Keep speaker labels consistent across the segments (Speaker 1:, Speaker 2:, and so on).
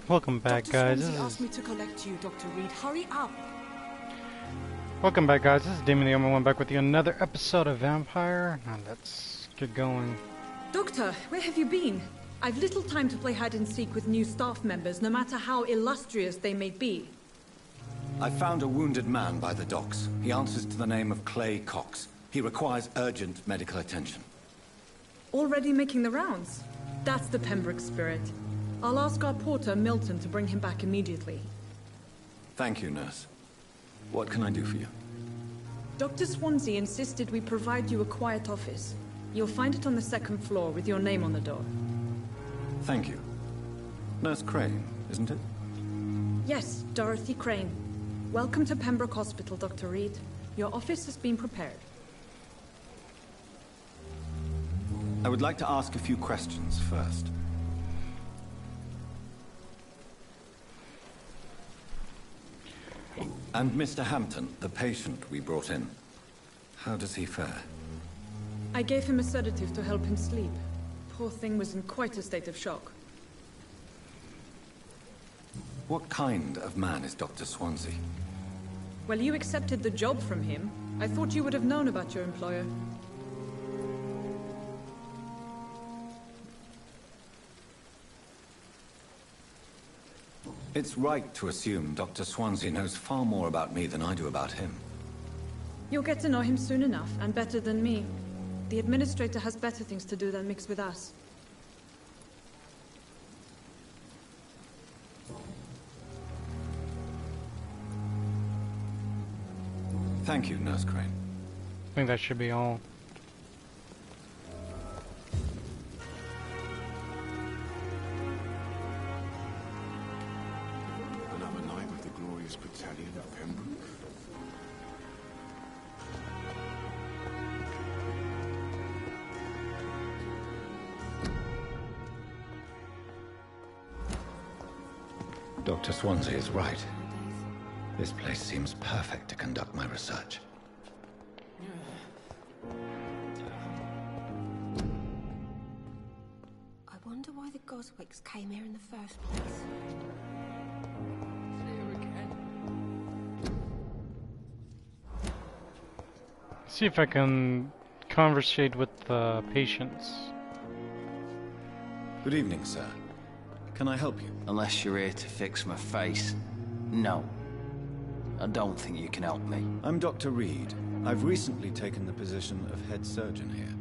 Speaker 1: Welcome back,
Speaker 2: Dr.
Speaker 1: guys.
Speaker 2: Swansea asked me to collect you, Dr. Reed. Hurry up.
Speaker 1: Welcome back, guys. This is Damon the Only One back with you another episode of Vampire. Now let's get going.
Speaker 2: Doctor, where have you been? I've little time to play hide and seek with new staff members, no matter how illustrious they may be.
Speaker 3: I found a wounded man by the docks. He answers to the name of Clay Cox. He requires urgent medical attention.
Speaker 2: Already making the rounds? That's the Pembroke spirit. I'll ask our porter, Milton, to bring him back immediately.
Speaker 3: Thank you, nurse. What can I do for you?
Speaker 2: Dr. Swansea insisted we provide you a quiet office. You'll find it on the second floor with your name on the door.
Speaker 3: Thank you. Nurse Crane, isn't it?
Speaker 2: Yes, Dorothy Crane. Welcome to Pembroke Hospital, Dr. Reed. Your office has been prepared.
Speaker 3: I would like to ask a few questions first. And Mr. Hampton, the patient we brought in. How does he fare?
Speaker 2: I gave him a sedative to help him sleep. Poor thing was in quite a state of shock.
Speaker 3: What kind of man is Dr. Swansea?
Speaker 2: Well, you accepted the job from him. I thought you would have known about your employer.
Speaker 3: It's right to assume Dr. Swansea knows far more about me than I do about him.
Speaker 2: You'll get to know him soon enough, and better than me. The administrator has better things to do than mix with us.
Speaker 3: Thank you, Nurse Crane.
Speaker 1: I think that should be all.
Speaker 4: Another night with the glorious battalion of Pembroke.
Speaker 3: Dr. Swansea is right. This place seems perfect to conduct my research.
Speaker 5: I wonder why the Goswicks came here in the first place.
Speaker 1: See if I can conversate with the patients.
Speaker 3: Good evening, sir. Can I help you?
Speaker 6: Unless you're here to fix my face. No. I don't think you can help me.
Speaker 3: I'm Dr. Reed. I've recently taken the position of head surgeon here.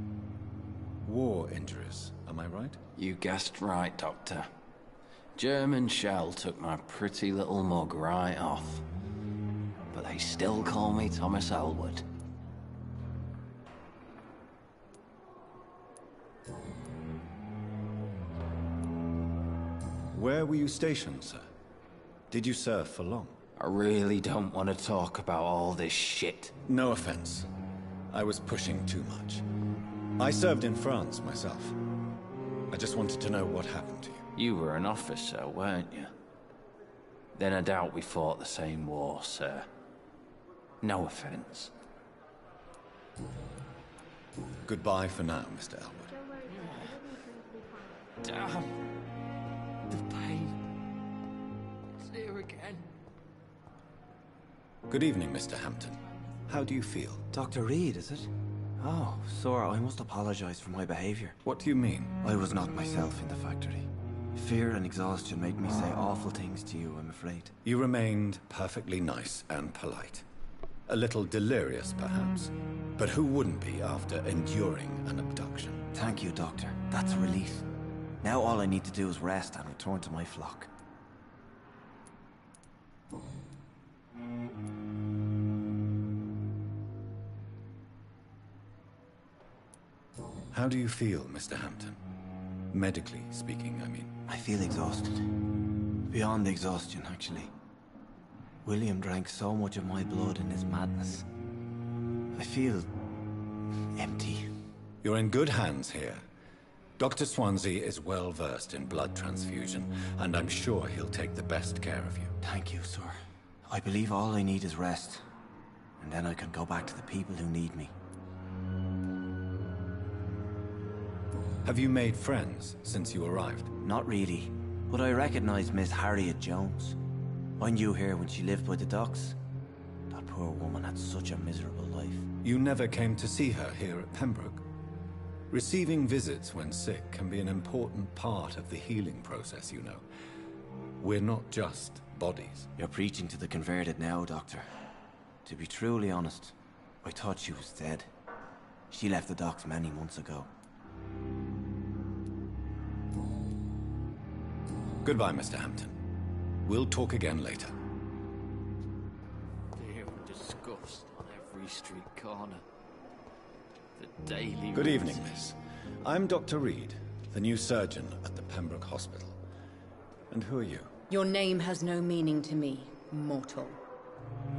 Speaker 3: War injuries, am I right?
Speaker 6: You guessed right, Doctor. German shell took my pretty little mug right off. But they still call me Thomas Elwood.
Speaker 3: Where were you stationed, sir? Did you serve for long?
Speaker 6: I really don't want to talk about all this shit.
Speaker 3: No offense. I was pushing too much. I served in France myself. I just wanted to know what happened to you.
Speaker 6: You were an officer, weren't you? Then I doubt we fought the same war, sir. No offense.
Speaker 3: Goodbye for now, Mr. Elwood.
Speaker 6: Damn. The pain. It's here again.
Speaker 3: Good evening, Mr. Hampton. How do you feel?
Speaker 7: Dr. Reed, is it? Oh, sir, I must apologize for my behavior.
Speaker 3: What do you mean?
Speaker 7: I was not myself in the factory. Fear and exhaustion made me say awful things to you, I'm afraid.
Speaker 3: You remained perfectly nice and polite. A little delirious, perhaps. But who wouldn't be after enduring an abduction?
Speaker 7: Thank you, Doctor. That's a relief. Now all I need to do is rest and return to my flock.
Speaker 3: How do you feel, Mr. Hampton? Medically speaking, I mean.
Speaker 7: I feel exhausted. Beyond exhaustion, actually. William drank so much of my blood in his madness. I feel empty.
Speaker 3: You're in good hands here. Dr. Swansea is well versed in blood transfusion, and I'm sure he'll take the best care of you.
Speaker 7: Thank you, sir. I believe all I need is rest. And then I can go back to the people who need me.
Speaker 3: Have you made friends since you arrived?
Speaker 7: Not really. Would I recognize Miss Harriet Jones? I knew her when she lived by the docks. That poor woman had such a miserable life.
Speaker 3: You never came to see her here at Pembroke? Receiving visits when sick can be an important part of the healing process, you know. We're not just bodies.
Speaker 7: You're preaching to the converted now, Doctor. To be truly honest, I thought she was dead. She left the docks many months ago.
Speaker 3: Goodbye, Mr. Hampton. We'll talk again later.
Speaker 6: Fear and disgust on every street corner. The daily.
Speaker 3: Good evening, miss. I'm Dr. Reed, the new surgeon at the Pembroke Hospital. And who are you?
Speaker 8: Your name has no meaning to me, mortal.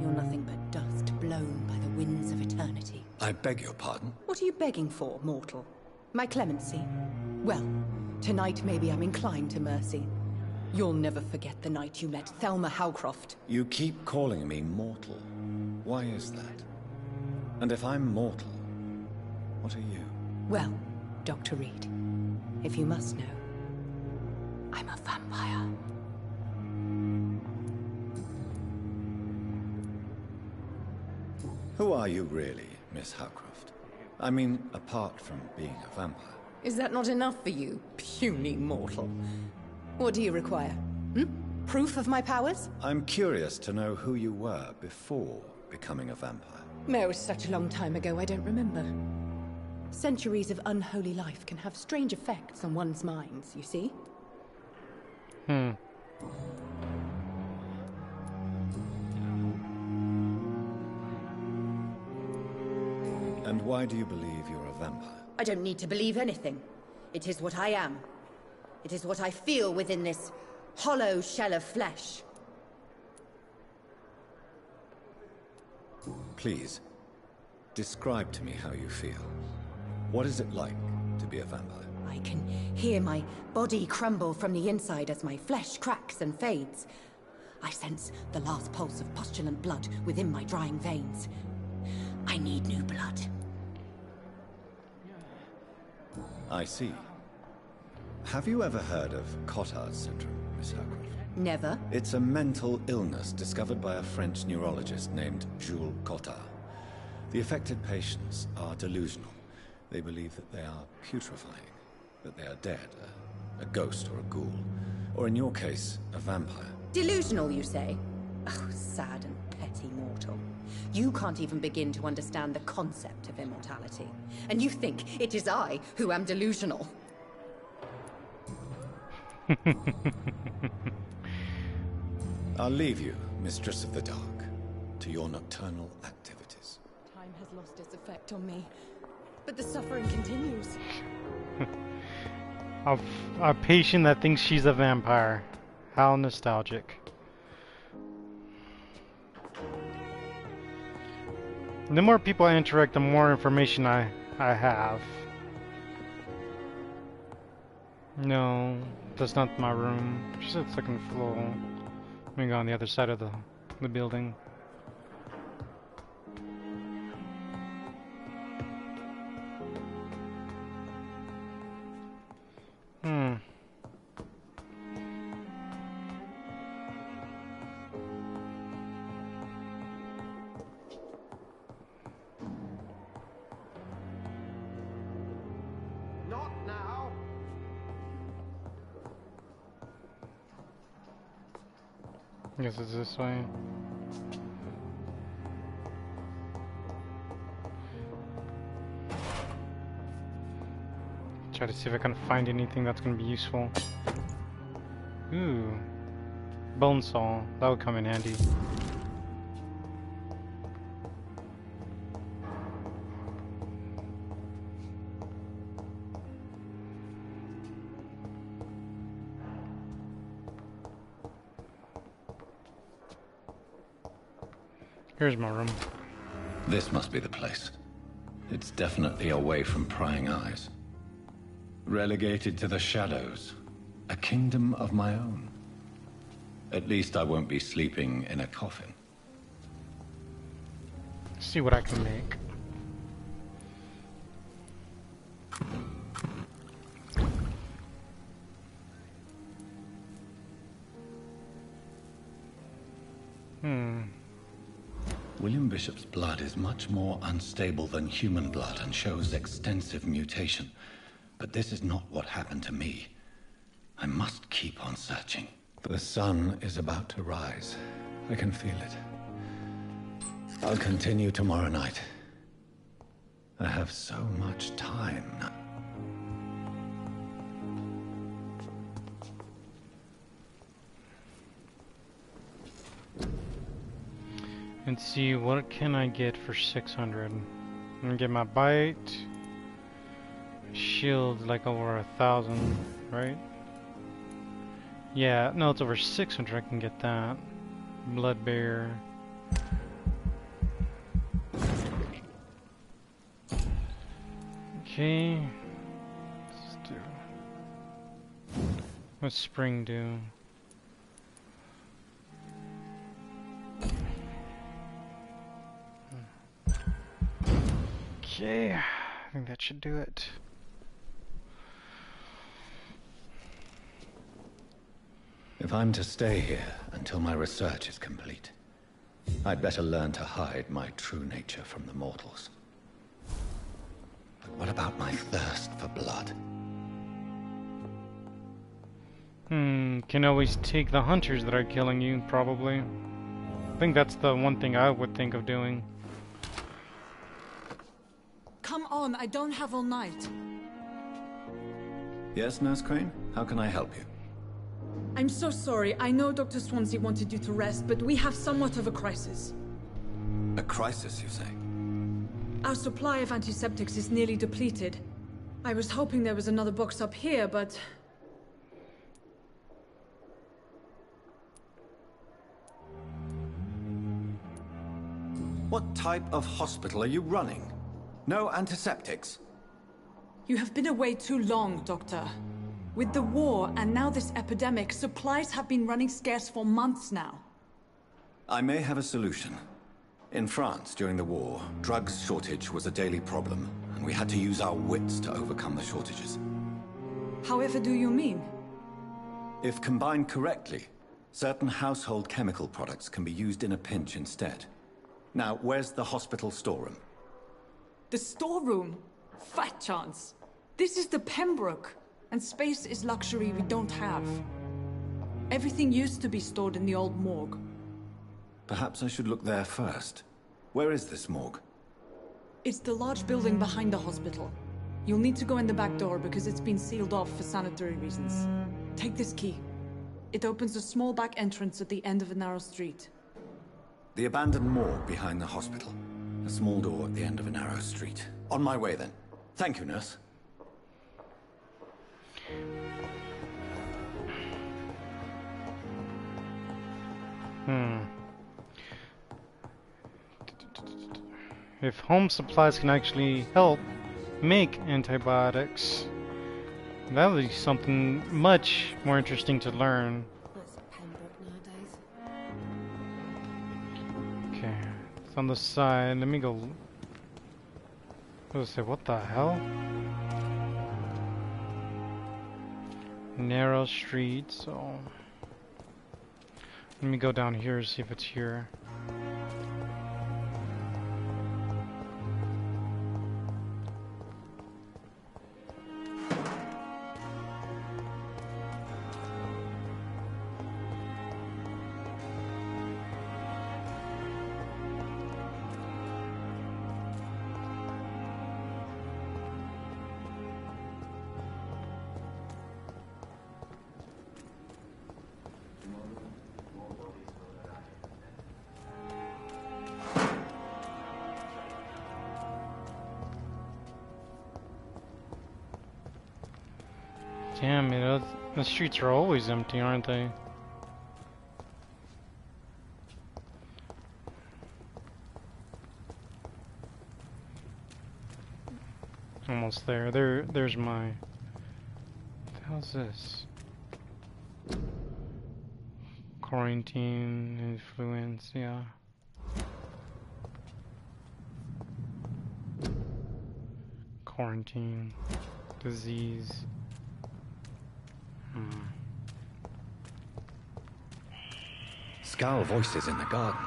Speaker 8: You're nothing but dust blown by the winds of eternity.
Speaker 3: I beg your pardon?
Speaker 8: What are you begging for, mortal? My clemency? Well, tonight maybe I'm inclined to mercy. You'll never forget the night you met Thelma Howcroft.
Speaker 3: You keep calling me mortal. Why is that? And if I'm mortal, what are you?
Speaker 8: Well, Dr. Reed, if you must know, I'm a vampire.
Speaker 3: Who are you really, Miss Howcroft? I mean, apart from being a vampire.
Speaker 8: Is that not enough for you, puny mortal? What do you require? Proof of my powers?
Speaker 3: I'm curious to know who you were before becoming a vampire.
Speaker 8: It was such a long time ago, I don't remember. Centuries of unholy life can have strange effects on one's minds, you see?
Speaker 3: And why do you believe you're a vampire?
Speaker 8: I don't need to believe anything. It is what I am. It is what I feel within this hollow shell of flesh.
Speaker 3: Please, describe to me how you feel. What is it like to be a vampire?
Speaker 8: I can hear my body crumble from the inside as my flesh cracks and fades. I sense the last pulse of postulant blood within my drying veins. I need new blood.
Speaker 3: I see. Have you ever heard of Cotard's syndrome, Miss Howcroft?
Speaker 8: Never.
Speaker 3: It's a mental illness discovered by a French neurologist named Jules Cotard. The affected patients are delusional. They believe that they are putrefying, that they are dead, a ghost or a ghoul, or in your case, a vampire.
Speaker 8: Delusional, you say? Oh, sad and petty mortal. You can't even begin to understand the concept of immortality. And you think it is I who am delusional.
Speaker 3: I'll leave you, Mistress of the Dark, to your nocturnal activities.
Speaker 8: Time has lost its effect on me, but the suffering continues.
Speaker 1: A patient that thinks she's a vampire. How nostalgic. The more people I interact, the more information I have. No, that's not my room. She said second floor. I'm gonna go on the other side of the building.
Speaker 4: Not now.
Speaker 1: I guess it's this way. Try to see if I can find anything that's gonna be useful. Ooh. Bone saw. That would come in handy. Here's my room.
Speaker 3: This must be the place. It's definitely away from prying eyes. Relegated to the shadows. A kingdom of my own. At least I won't be sleeping in a coffin.
Speaker 1: See what I can make.
Speaker 3: William Bishop's blood is much more unstable than human blood and shows extensive mutation. But this is not what happened to me. I must keep on searching. The sun is about to rise. I can feel it. I'll continue tomorrow night. I have so much time now.
Speaker 1: Let's see, what can I get for 600? I'm gonna get my bite. Shield like over 1,000, right? Yeah, no, it's over 600. I can get that. Blood Bear. Okay. Let's do. What's Spring do? Okay, I think that should do it.
Speaker 3: If I'm to stay here until my research is complete, I'd better learn to hide my true nature from the mortals. But what about my thirst for blood?
Speaker 1: Can always take the hunters that are killing you, probably. I think that's the one thing I would think of doing.
Speaker 2: Come on, I don't have all night.
Speaker 3: Yes, Nurse Crane? How can I help you?
Speaker 2: I'm so sorry. I know Dr. Swansea wanted you to rest, but we have somewhat of a crisis.
Speaker 3: A crisis, you say?
Speaker 2: Our supply of antiseptics is nearly depleted. I was hoping there was another box up here, but...
Speaker 3: What type of hospital are you running? No antiseptics?
Speaker 2: You have been away too long, Doctor. With the war and now this epidemic, supplies have been running scarce for months now.
Speaker 3: I may have a solution. In France, during the war, drugs shortage was a daily problem, and we had to use our wits to overcome the shortages.
Speaker 2: However do you mean?
Speaker 3: If combined correctly, certain household chemical products can be used in a pinch instead. Now, where's the hospital storeroom?
Speaker 2: The storeroom? Fat chance. This is the Pembroke, and space is luxury we don't have. Everything used to be stored in the old morgue.
Speaker 3: Perhaps I should look there first. Where is this morgue?
Speaker 2: It's the large building behind the hospital. You'll need to go in the back door because it's been sealed off for sanitary reasons. Take this key. It opens a small back entrance at the end of a narrow street.
Speaker 3: The abandoned morgue behind the hospital. A small door at the end of a narrow street. On my way then. Thank you, nurse.
Speaker 1: If home supplies can actually help make antibiotics, that would be something much more interesting to learn.
Speaker 5: That's Pembroke nowadays.
Speaker 1: Okay, it's on the side. Let me go. I was say, what the hell? Narrow street, so let me go down here and see if it's here. Damn, you know, the streets are always empty, aren't they? Almost there. There's my... What the hell's this? Quarantine, influence, yeah. Quarantine, disease.
Speaker 3: Scowl voices in the garden.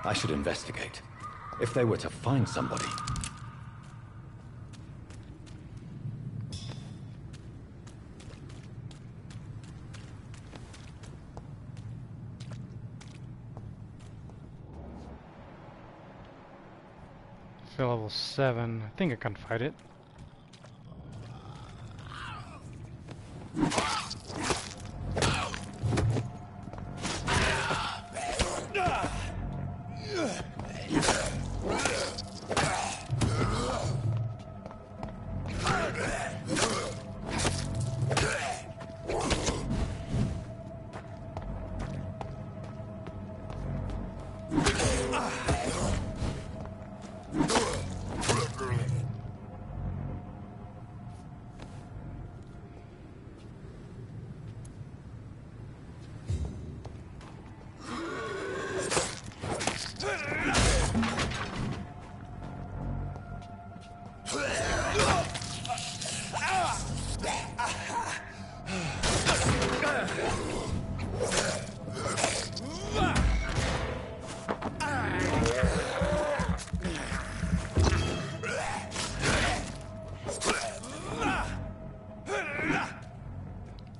Speaker 3: I should investigate. If they were to find somebody...
Speaker 1: Feel level 7. I think I can fight it.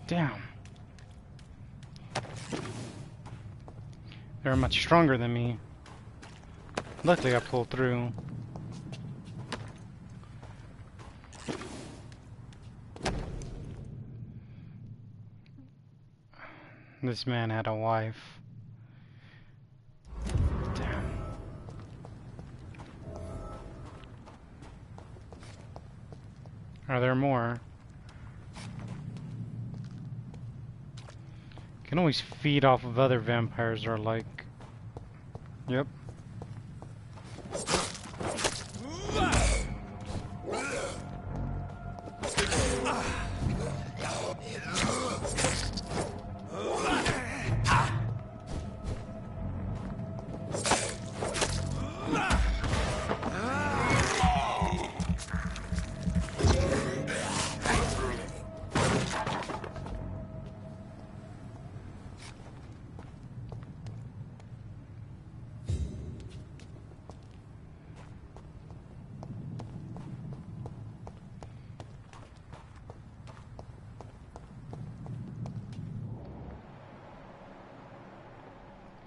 Speaker 1: Damn. They're much stronger than me. Luckily I pulled through. This man had a wife. Damn. Are there more? Can always feed off of other vampires or like... Yep.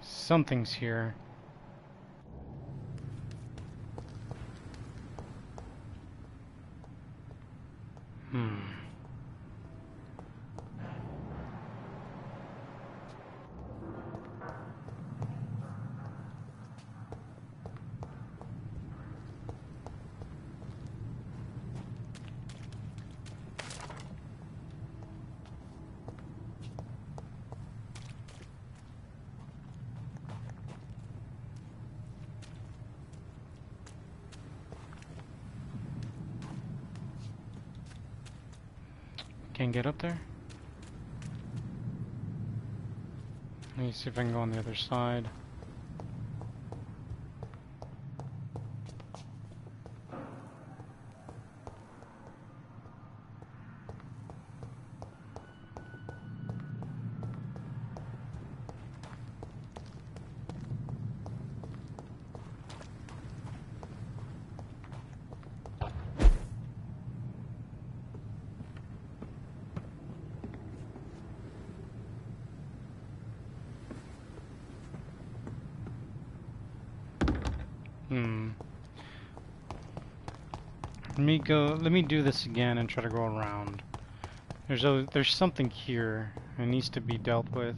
Speaker 1: Something's here. Can't get up there? Let me see if I can go on the other side. Let me do this again and try to go around. There's something here that needs to be dealt with.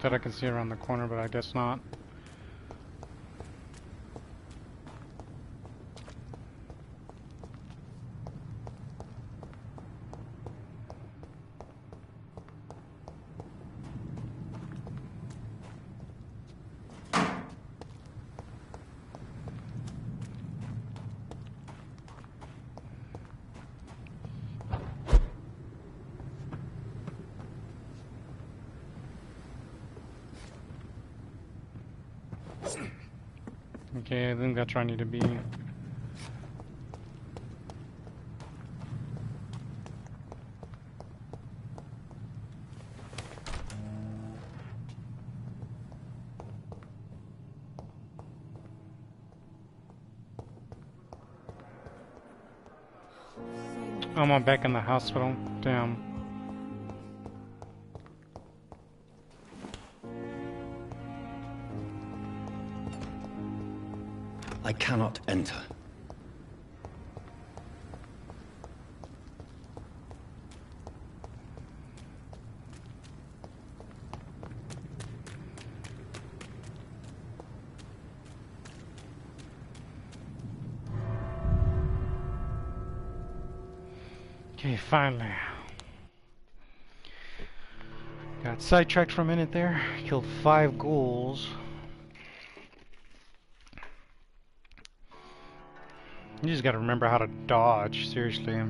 Speaker 1: Thought I could see around the corner, but I guess not. Okay, I think that's where I need to be. I'm back in the hospital. Damn.
Speaker 3: I cannot enter.
Speaker 1: Okay, finally. Got sidetracked for a minute there. Killed 5 ghouls. You just gotta remember how to dodge, seriously.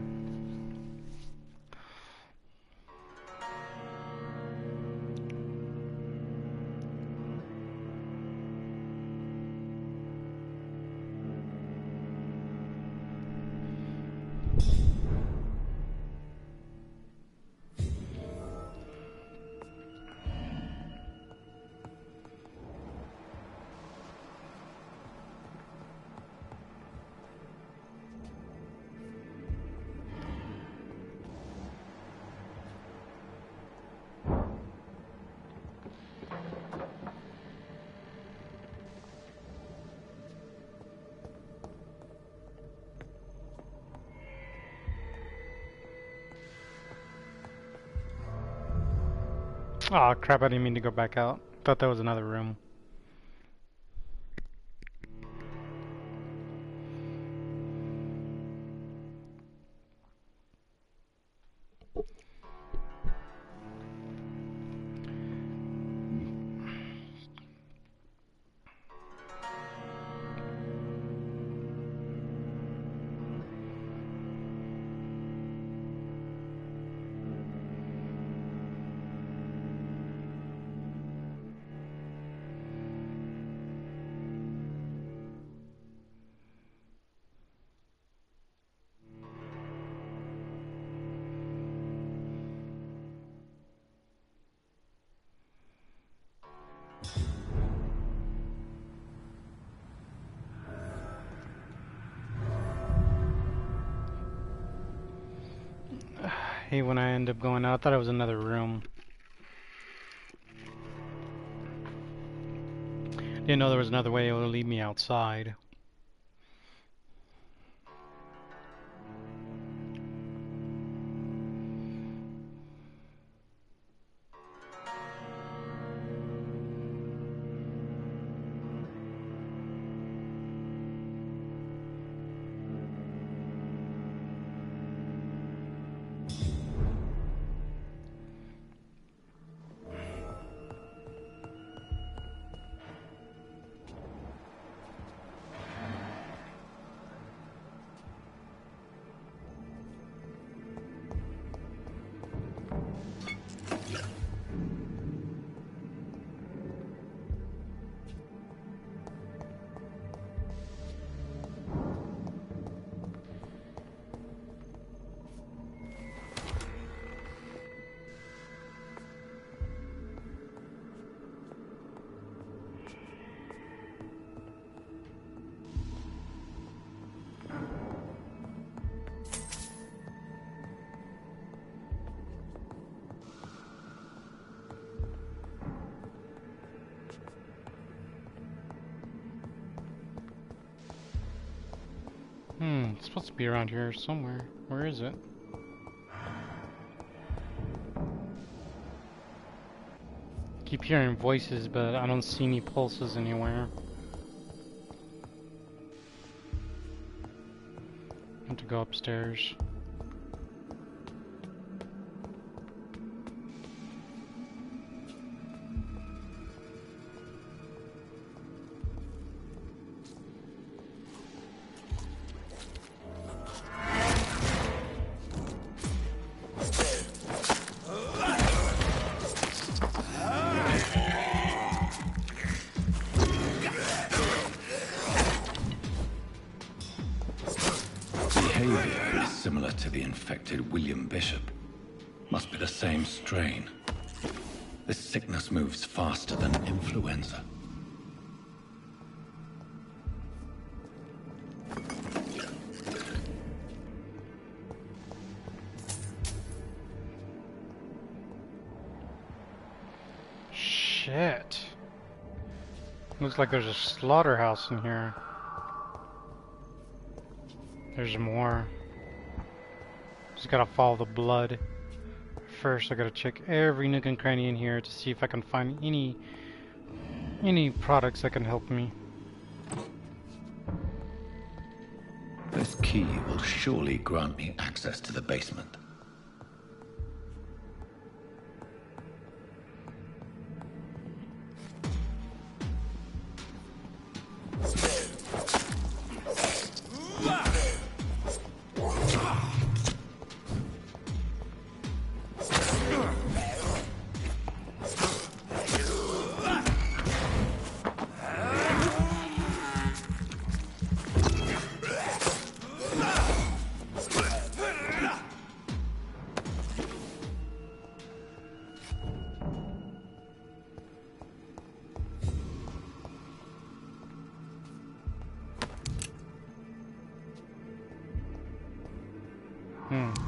Speaker 1: Aw, crap, I didn't mean to go back out. Thought that was another room. Hey, when I end up going out, I thought it was another room. Didn't know there was another way it would lead me outside. It's supposed to be around here somewhere. Where is it? Keep hearing voices, but I don't see any pulses anywhere. I have to go upstairs.
Speaker 3: Behavior is similar to the infected William Bishop. Must be the same strain. This sickness moves faster than influenza.
Speaker 1: Shit. Looks like there's a slaughterhouse in here. There's more. Just gotta follow the blood. First, I gotta check every nook and cranny in here to see if I can find any products that can help me.
Speaker 3: This key will surely grant me access to the basement.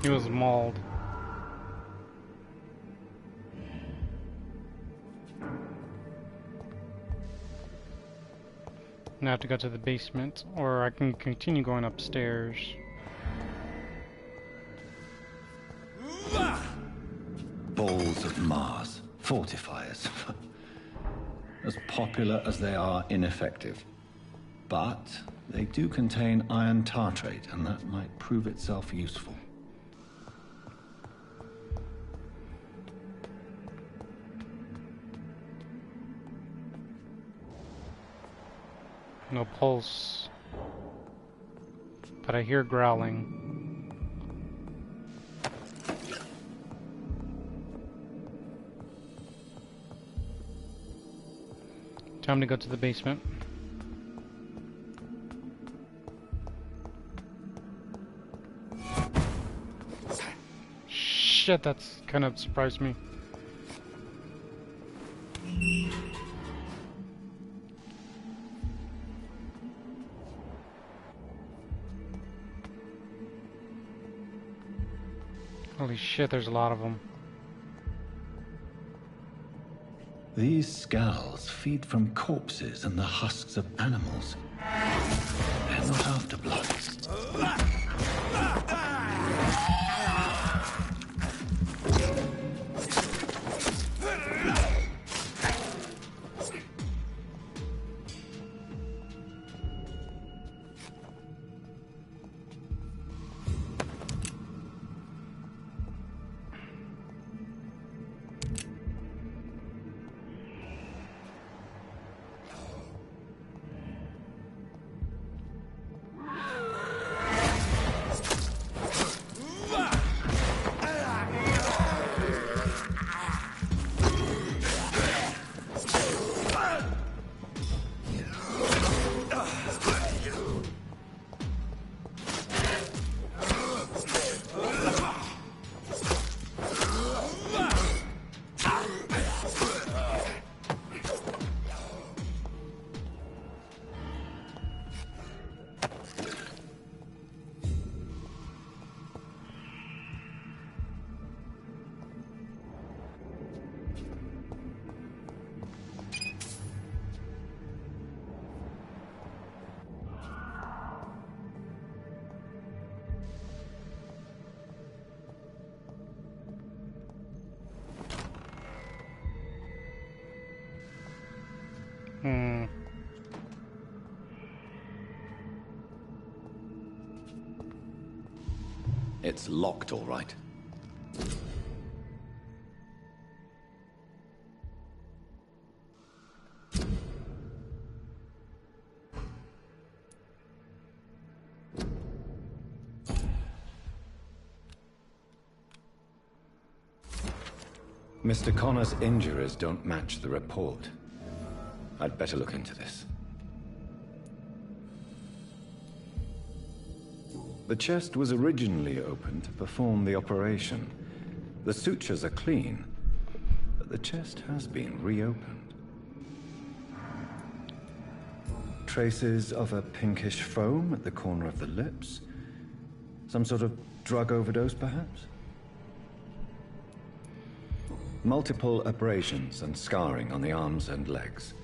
Speaker 1: He was mauled. Now I have to go to the basement, or I can continue going upstairs.
Speaker 3: Balls of Mars. Fortifiers. As popular as they are ineffective. But they do contain iron tartrate, and that might prove itself useful.
Speaker 1: No pulse. But I hear growling. Time to go to the basement. Shit, that's kind of surprised me. Holy shit, there's a lot of them.
Speaker 3: These skulls feed from corpses and the husks of animals. They're not after blood.
Speaker 1: Hmm.
Speaker 3: It's locked, all right. Mr. Connor's injuries don't match the report. I'd better look into this. The chest was originally opened to perform the operation. The sutures are clean, but the chest has been reopened. Traces of a pinkish foam at the corner of the lips. Some sort of drug overdose, perhaps? Multiple abrasions and scarring on the arms and legs.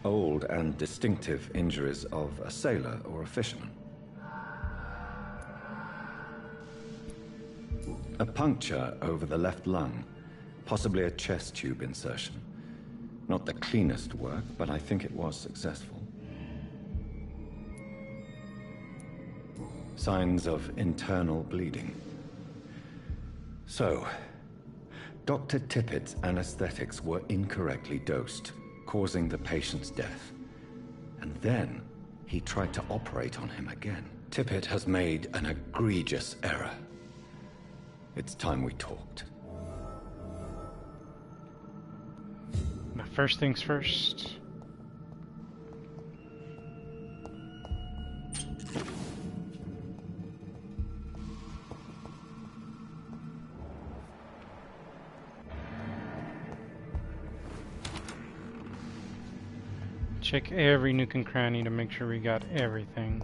Speaker 3: Old and distinctive injuries of a sailor or a fisherman. A puncture over the left lung, possibly a chest tube insertion. Not the cleanest work, but I think it was successful. Signs of internal bleeding. So, Dr. Tippett's anesthetics were incorrectly dosed, causing the patient's death. And then, he tried to operate on him again. Tippett has made an egregious error. It's time we talked.
Speaker 1: Now, first things first. Check every nook and cranny to make sure we got everything.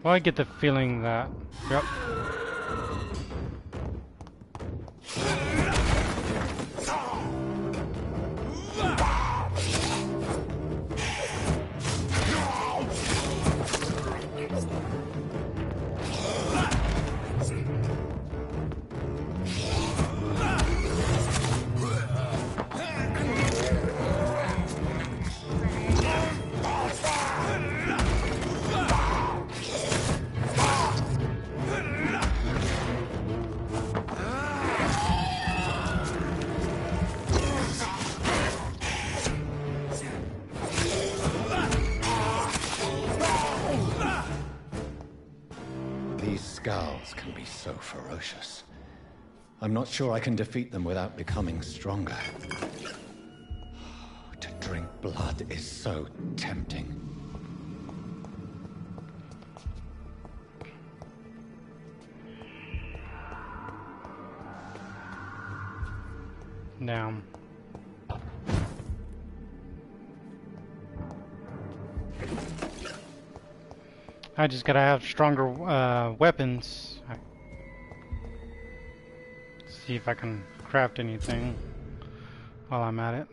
Speaker 1: Well, I get the feeling that... Yep.
Speaker 3: Skulls can be so ferocious. I'm not sure I can defeat them without becoming stronger. To drink blood is so tempting.
Speaker 1: Down. I just gotta have stronger weapons. See if I can craft anything while I'm at it.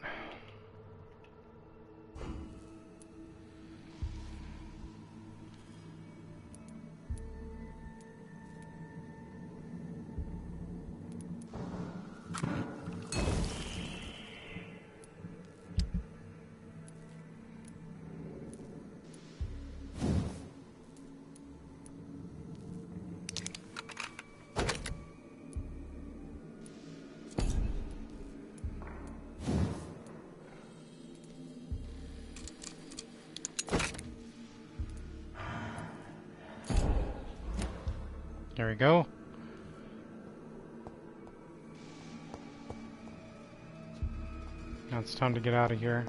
Speaker 1: There we go. Now it's time to get out of here.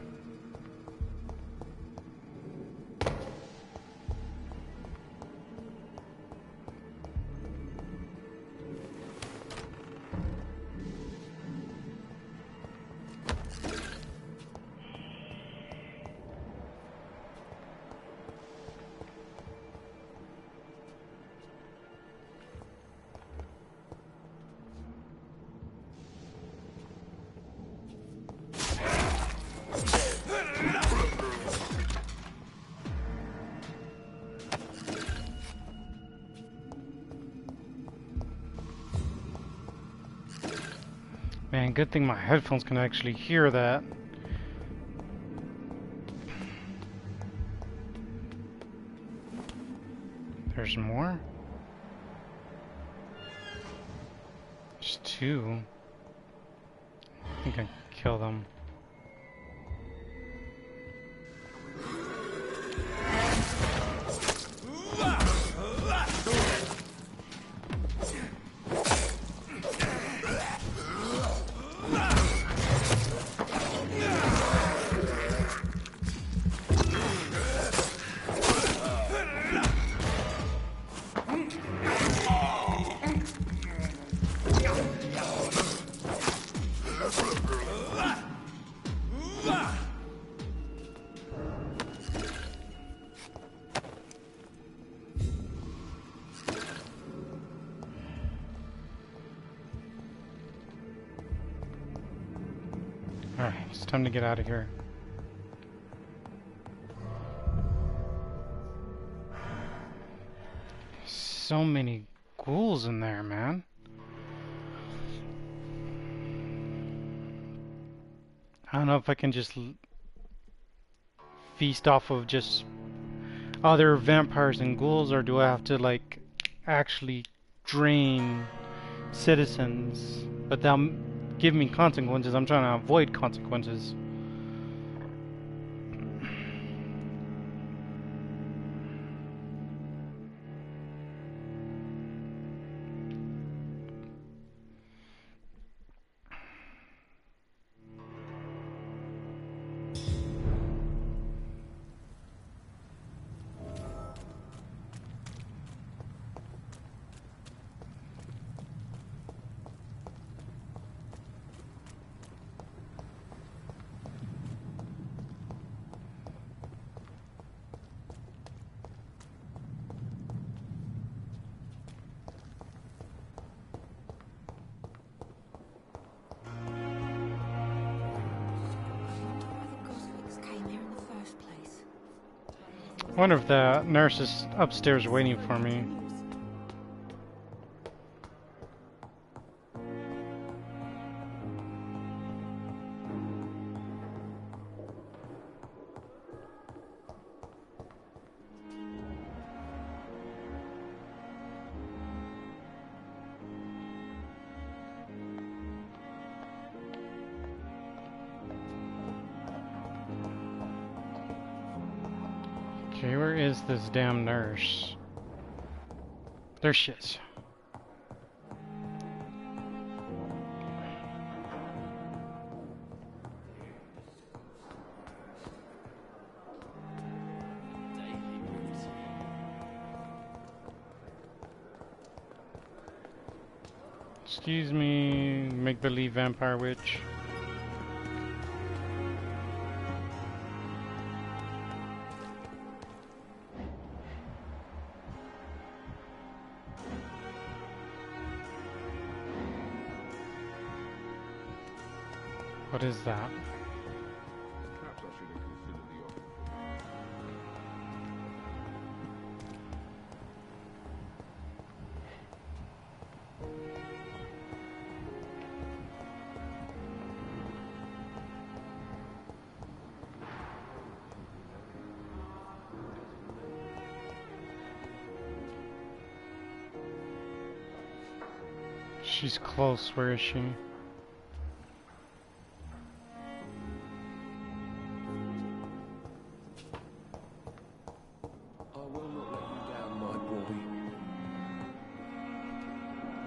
Speaker 1: Man, good thing my headphones can actually hear that. There's more? There's two. I think I can kill them. Alright, it's time to get out of here. So many ghouls in there, man. I don't know if I can just feast off of just other vampires and ghouls, or do I have to, like, actually drain citizens? But that'll give me consequences. I'm trying to avoid consequences. I wonder if the nurse is upstairs waiting for me. Okay, where is this damn nurse? There she is. Excuse me, make-believe vampire witch. What is that?
Speaker 4: Perhaps I should have considered the offer.
Speaker 1: She's close, where is she?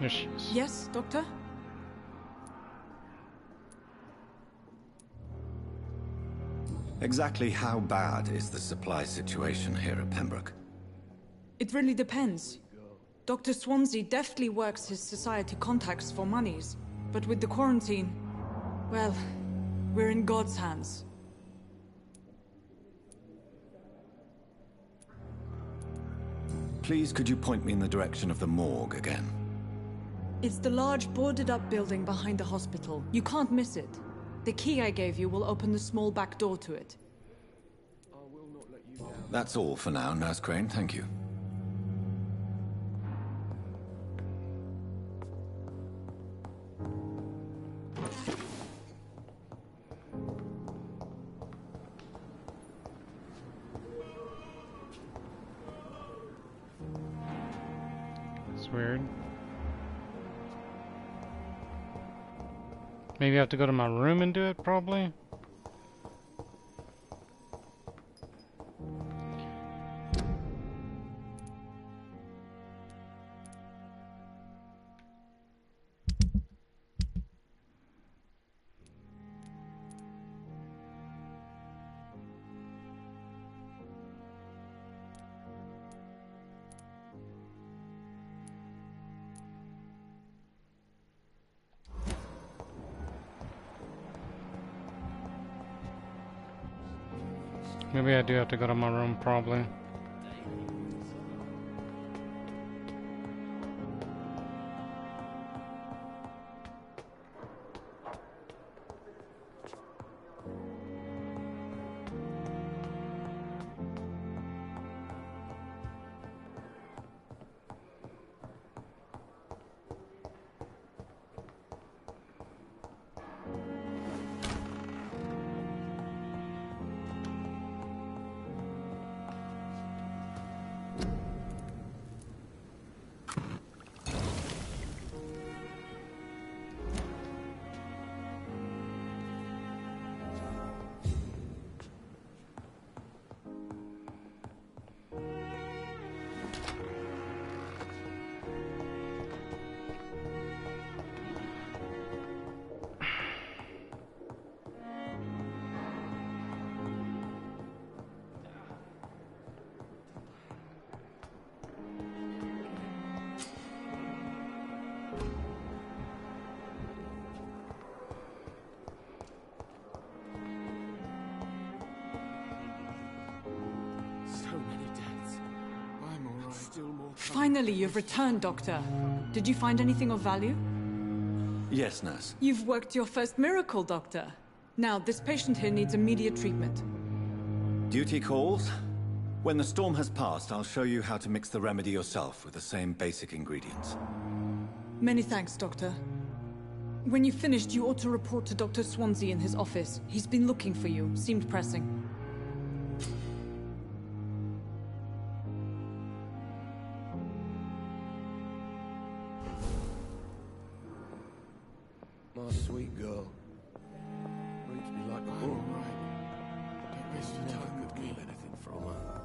Speaker 1: There she is.
Speaker 2: Yes, Doctor?
Speaker 3: Exactly how bad is the supply situation here at Pembroke?
Speaker 2: It really depends. Dr. Swansea deftly works his society contacts for monies, but with the quarantine, well, we're in God's hands.
Speaker 3: Please, could you point me in the direction of the morgue again?
Speaker 2: It's the large boarded-up building behind the hospital. You can't miss it. The key I gave you will open the small back door to it.
Speaker 3: That's all for now, Nurse Crane. Thank you.
Speaker 1: weird. Maybe I have to go to my room and do it, probably? Maybe I do have to go to my room, probably.
Speaker 2: Finally, you've returned, Doctor. Did you find anything of value?
Speaker 3: Yes, nurse.
Speaker 2: You've worked your first miracle, Doctor. Now, this patient here needs immediate treatment.
Speaker 3: Duty calls. When the storm has passed, I'll show you how to mix the remedy yourself with the same basic ingredients.
Speaker 2: Many thanks, Doctor. When you've finished, you ought to report to Dr. Swansea in his office. He's been looking for you. Seemed pressing.
Speaker 4: My sweet girl. Reads me like a bull. Don't waste your time with me. Anything from her.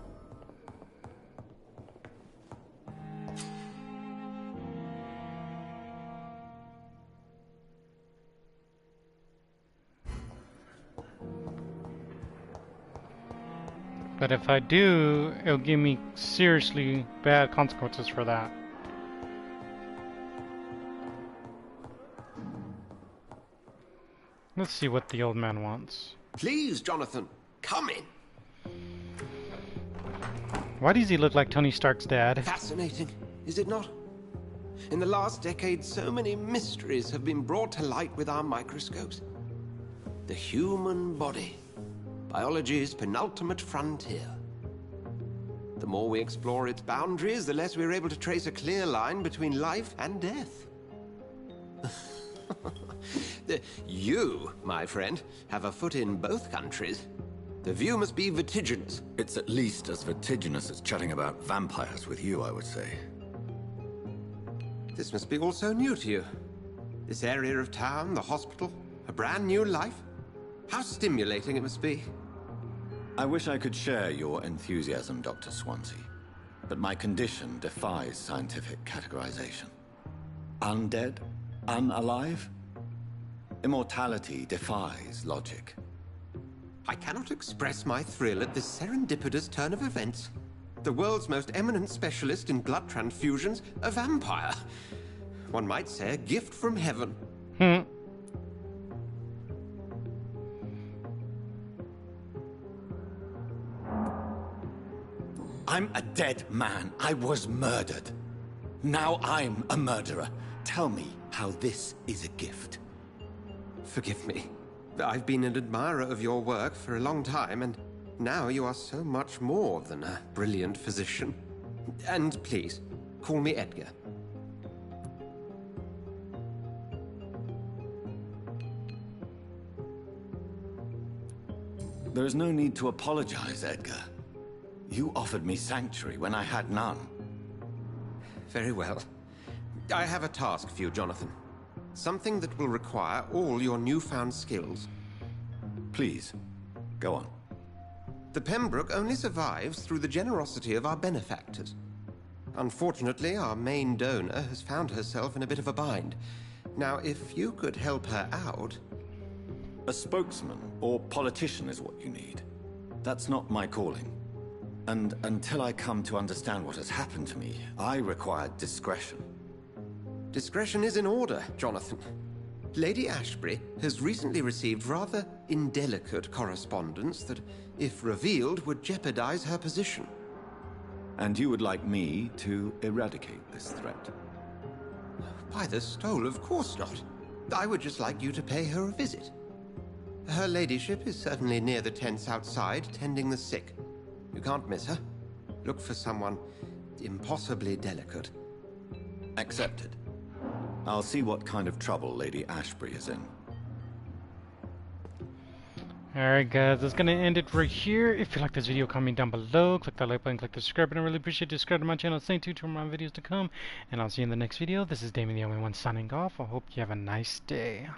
Speaker 1: But if I do, it'll give me seriously bad consequences for that. Let's see what the old man wants.
Speaker 9: Please, Jonathan, come in.
Speaker 1: Why does he look like Tony Stark's dad?
Speaker 9: Fascinating, is it not? In the last decade, so many mysteries have been brought to light with our microscopes. The human body, biology's penultimate frontier. The more we explore its boundaries, the less we're able to trace a clear line between life and death. You, my friend, have a foot in both countries. The view must be vertiginous.
Speaker 3: It's at least as vertiginous as chatting about vampires with you, I would say.
Speaker 9: This must be all so new to you. This area of town, the hospital, a brand new life. How stimulating it must be.
Speaker 3: I wish I could share your enthusiasm, Dr. Swansea, but my condition defies scientific categorization. Undead? Unalive? Immortality defies logic.
Speaker 9: I cannot express my thrill at this serendipitous turn of events. The world's most eminent specialist in blood transfusions, a vampire. One might say a gift from heaven.
Speaker 3: I'm a dead man. I was murdered. Now I'm a murderer. Tell me how this is a gift.
Speaker 9: Forgive me. I've been an admirer of your work for a long time, and now you are so much more than a brilliant physician. And please, call me Edgar.
Speaker 3: There is no need to apologize, Edgar. You offered me sanctuary when I had none.
Speaker 9: Very well. I have a task for you, Jonathan. Something that will require all your newfound skills.
Speaker 3: Please, go on.
Speaker 9: The Pembroke only survives through the generosity of our benefactors. Unfortunately, our main donor has found herself in a bit of a bind. Now, if you could help her out...
Speaker 3: A spokesman or politician is what you need. That's not my calling. And until I come to understand what has happened to me, I require discretion.
Speaker 9: Discretion is in order, Jonathan. Lady Ashbury has recently received rather indelicate correspondence that, if revealed, would jeopardize her position.
Speaker 3: And you would like me to eradicate this threat?
Speaker 9: By the stole, of course not. I would just like you to pay her a visit. Her ladyship is certainly near the tents outside, tending the sick. You can't miss her. Look for someone impossibly delicate.
Speaker 3: Accepted. I'll see what kind of trouble Lady Ashbury is in.
Speaker 1: Alright guys, that's gonna end it right here. If you like this video, comment down below, click that like button, click the subscribe button. I really appreciate you subscribing to my channel. Stay tuned for more videos to come, and I'll see you in the next video. This is Damien the Only One signing off. I hope you have a nice day.